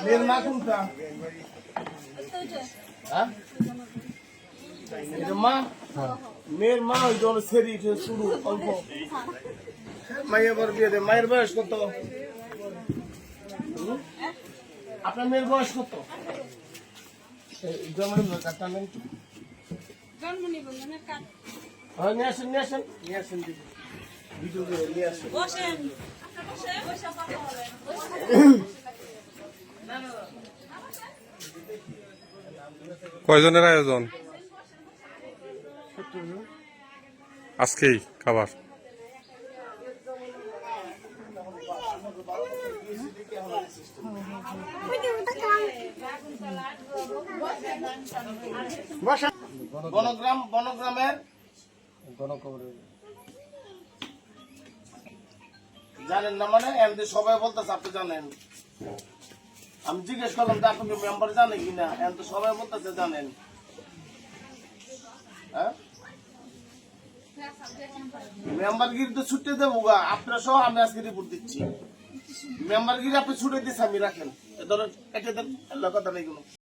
মেয়ের মা কোনটা? মা মেয়ের মা ওই জন্য সেরি শুরু অল্প মায়ের বার বিয়ে দেয়। মায়ের বয়স কত? আপনার মেয়ের বয়স কত? জন্ম কাটটা নেই নিয়ে আসেন নিয়ে আসেন নিয়ে আসেন ভিডিও নিয়ে আসেন। কয়জনের আয়োজন আজকেই খাবার? বনগ্রামের জানেন না মানে এমনি সবাই বলতেছে আপনি জানেন। আমি জিজ্ঞেস করলাম যে আপনি মেম্বার জানে কিনা, এমনি সবাই বলতেছে জানেন। হ্যাঁ মেম্বারগিরি তো ছুটে দেবো গা আপনার সহ। আমি আজকে রিপোর্ট দিচ্ছি। মেম্বারগিরি আপনি ছুটে দিচ্ছে আমি রাখেন এ ধরেন কেটে দেন কথা নেই কোনো।